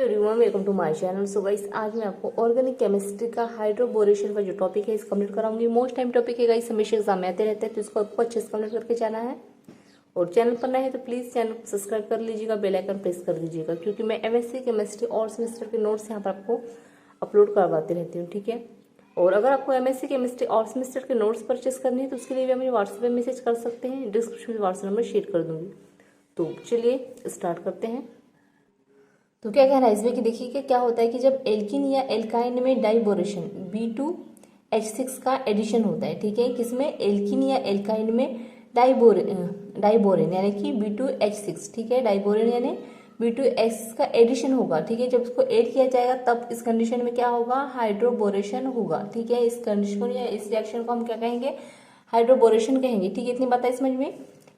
Everyone, welcome to my channel. So guys, आज मैं आपको ऑर्गेनिक केमिस्ट्री का हाइड्रोबोरेशन का जो टॉपिक है इस कंप्लीट कराऊंगी। मोस्ट टाइम टॉपिक है गाइस, हमेशा एग्जाम में आते रहते हैं, तो इसको आपको अच्छे से कंप्लीट करके जाना है। और चैनल पर नए हैं तो प्लीज चैनल को सब्सक्राइब कर लीजिएगा, बेल आइकन प्रेस कर दीजिएगा, क्योंकि मैं एमएससी केमिस्ट्री और सेमेस्टर के नोट्स यहाँ पर आपको अपलोड करवाती रहती हूँ, ठीक है। और अगर आपको एमएससी केमिस्ट्री और सेमेस्टर के नोट्स परचेस करनी है तो उसके लिए भी हमें व्हाट्सएप में मैसेज कर सकते हैं। डिस्क्रिप्शन में व्हाट्सएप नंबर शेयर कर दूंगी। तो चलिए स्टार्ट करते हैं। तो क्या कहना है इसमें कि देखिए कि क्या होता है कि जब एल्किन या एल्काइन में डाइबोरेशन B2H6 का एडिशन होता है, ठीक है। किसमें? एल्किन या एल्काइन में डाइबोरेन यानी कि B2H6, ठीक है। डाइबोरेन यानी B2H6 का एडिशन होगा, ठीक है। जब इसको ऐड किया जाएगा तब इस कंडीशन में क्या होगा? हाइड्रोबोरेशन होगा, ठीक है। इस कंडीशन या इस रिएक्शन को हम क्या कहेंगे? हाइड्रोबोरेशन कहेंगे, ठीक है। इतनी बात है समझ में।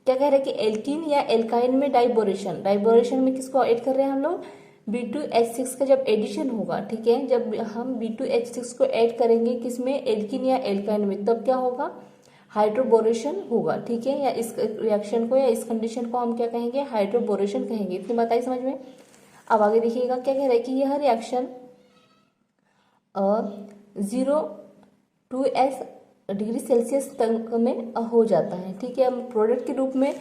क्या कह रहे हैं कि एल्किन या एल्काइन में डाइबोरेशन में किसको ऐड कर रहे हैं हम लोग? B2H6 का जब एडिशन होगा, ठीक है। जब हम B2H6 को ऐड करेंगे किसमें? एल्किन या एल्काइन में, तब क्या होगा? हाइड्रोबोरेशन होगा, ठीक है। या इस रिएक्शन को या इस कंडीशन को हम क्या कहेंगे? हाइड्रोबोरेशन कहेंगे। इतनी बात आई समझ में। अब आगे देखिएगा क्या कह रहे हैं कि यह reaction 0 to S degree Celsius तक में हो जाता है, ठीक है। हम प्रोडक्ट के रूप में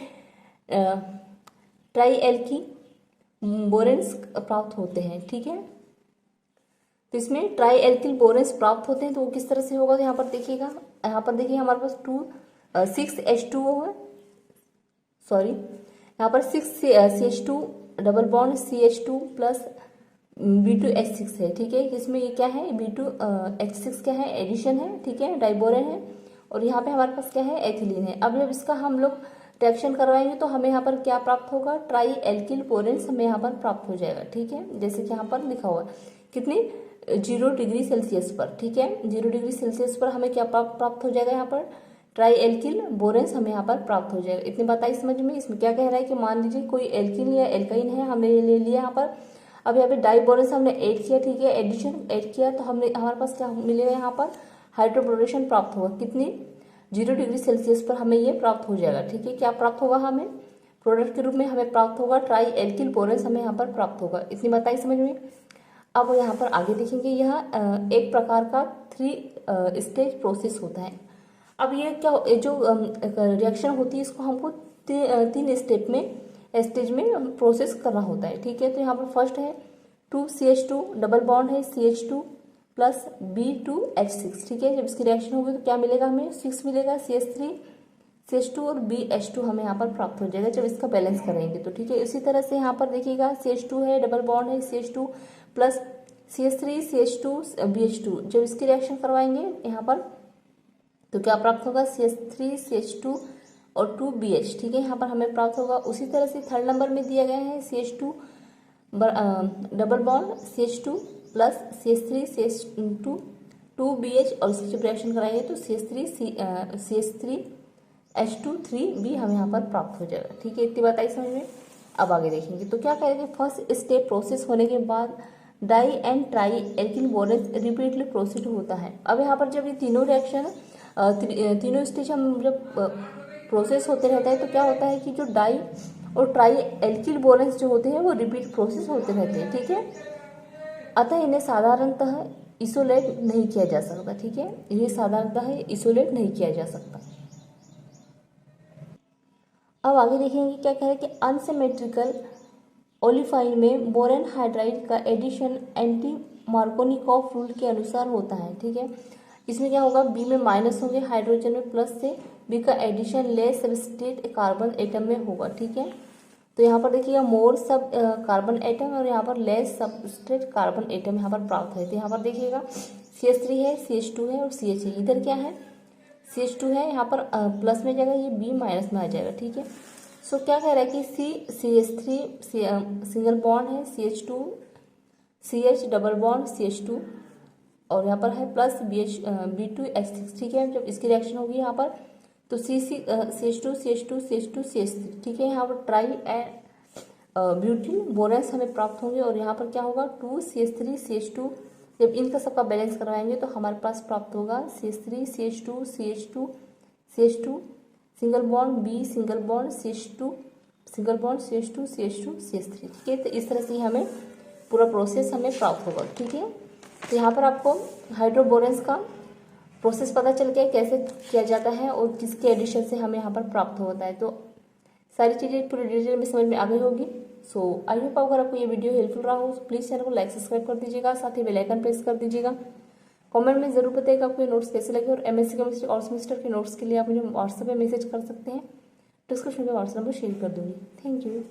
ट्राई एल्की बोरेंस प्राप्त होते हैं, ठीक है। तो इसमें ट्राई एल्किल बोरेंस प्राप्त होते हैं, तो वो किस तरह से होगा? तो यहाँ पर देखिएगा, यहाँ पर देखिए हमारे पास 6H2O है, सॉरी यहाँ पर 6CH2 double bond CH2 plus B2H6 है, ठीक है। इसमें ये क्या है? B2H6 क्या है? एडिशन है, ठीक है, डाइबोरेन है। और यहाँ पे हमारे पास क्या है? एथिलीन है। अब जब इसका हम लोग रिएक्शन करवाएंगे तो हमें यहाँ पर क्या प्राप्त होगा? ट्राई एल्किल बोरेंस हमें यहाँ पर प्राप्त हो जाएगा, ठीक है। जैसे कि यहाँ पर लिखा हुआ कितनी 0 डिग्री सेल्सियस पर, ठीक है। 0 डिग्री सेल्सियस पर हमें क्या प्राप्त हो जाएगा? यहाँ पर ट्राई एल्किल बोरेंस हमें यहाँ पर प्राप्त हो जाएगा। इतनी बात आई समझ में। इसमें क्या कह रहा है कि मान लीजिए कोई एल्किन या एल्काइन है, हमने ले लिया यहाँ पर। अब यहाँ पे डाइबोरेंस हमने ऐड किया, ठीक है, एडिशन ऐड किया, तो हमने हमारे पास क्या मिलेगा? यहाँ पर हाइड्रोबोरेशन प्राप्त होगा। कितनी? 0 डिग्री सेल्सियस पर हमें ये प्राप्त हो जाएगा, ठीक है। क्या प्राप्त होगा? हमें प्रोडक्ट के रूप में हमें प्राप्त होगा ट्राई एल्किल बोरेंस हमें यहाँ पर प्राप्त होगा। इतनी बात आई समझ में। अब यहाँ पर आगे देखेंगे, यह एक प्रकार का 3 स्टेज प्रोसेस होता है। अब ये क्या जो रिएक्शन होती है इसको हमको 3 स्टेज में प्रोसेस करना होता है, ठीक है। तो यहाँ पर फर्स्ट है 2CH2 डबल बॉन्ड है CH2 प्लस B2H6, ठीक है। जब इसकी रिएक्शन होगी तो क्या मिलेगा? हमें 6 मिलेगा, CH2 और BH2 हमें यहाँ पर प्राप्त हो जाएगा जब इसका बैलेंस करेंगे तो, ठीक है। इसी तरह से यहाँ पर देखिएगा CH2 है, डबल बॉन्ड है CH2 plus CH3 CH2 BH2। जब इसकी रिएक्शन करवाएंगे यहाँ पर तो क्या प्राप्त होगा? CH3 CH2 और 2BH, ठीक है, यहाँ पर हमें प्राप्त होगा। उसी तरह से थर्ड नंबर में दिया गया है CH2 double bond CH2 plus CH3 CH2 2BH, और इसकी जब रिएक्शन कराएंगे तो CH3 H2 3B हमें यहाँ पर प्राप्त हो जाएगा, ठीक है। इतनी बात आई समझ में। अब आगे देखेंगे तो क्या करेंगे? फर्स्ट स्टेप प्रोसेस होने के बाद di and tri alkyl boranes repeatedly proceed होता है। अब यहाँ पर जब ये तीनों रिएक्शन तीनों स्टेज हम जब प्रोसेस होते रहता है तो क्या होता है कि जो डाई और ट्राई एल्किल बोरेंस जो होते हैं वो रिपीट प्रोसेस होते रहते हैं, ठीक है। अतः इन्हें साधारणतः इसोलेट नहीं किया जा सकता, ठीक है। ये साधारणतः इसोलेट नहीं किया जा सकता। अब आगे देखेंगे क्या कह रहे हैं कि अनसिमेट्रिकल ओलिफाइन में बोरेन हाइड्राइड का एडिशन एंटी मार्कोनिकॉफ रूल के अनुसार होता है, ठीक है। इसमें क्या होगा? बी में माइनस होंगे, हाइड्रोजन में प्लस से बी का addition less substrate carbon atom में होगा, ठीक है। तो यहाँ पर देखिएगा मोर सब कार्बन एटम और यहाँ पर लेस सबस्ट्रेट कार्बन एटम यहाँ पर प्राप्त है। तो यहाँ पर देखिएगा CH3 है, CH2 है और CH है। इधर क्या है? CH2 है, यहाँ पर प्लस में जाएगा, ये B माइनस में आ जाएगा, ठीक है। सो क्या कह रहा है कि CH3 सिंगल बॉन्ड है, CH2 CH double bond CH2 और यहाँ पर है प्लस B2H6, ठीक है। जब इसकी रिएक्शन होगी यहाँ पर तो CH2 CH2 CH2 CH3, ठीक है। यहाँ पर ट्राई ब्यूटिल बोरेंस हमें प्राप्त होंगे और यहाँ पर क्या होगा? 2CH3 CH2। जब इनका सबका बैलेंस करवाएंगे तो हमारे पास प्राप्त होगा CH3 CH2 CH2 CH2 single bond B single bond CH2 single bond CH2 CH2 CH3, ठीक है। तो इस तरह से हमें पूरा प्रोसेस हमें प्राप्त होगा। ठीक है, तो यहाँ पर आपको हाइड्रोबोरेंस का प्रोसेस पता चल गया कैसे किया जाता है और किसके एडिशन से हमें यहाँ पर प्राप्त होता है। तो सारी चीज़ें पूरी डिटेल में समझ में आ गई होगी। सो आई होप अगर आपको ये वीडियो हेल्पफुल रहा हो तो प्लीज़ चैनल को लाइक सब्सक्राइब कर दीजिएगा, साथ ही बेल आइकन प्रेस कर दीजिएगा। कमेंट में जरूर बताइएगा आपको ये नोट्स कैसे लगे, और एमएससी केमिस्ट्री और सेमेस्टर के नोट्स के लिए आप मुझे व्हाट्सएप पे मैसेज कर सकते हैं, डिस्क्रिप्शन में व्हाट्सएप नंबर शेयर कर दूँगी। Thank you.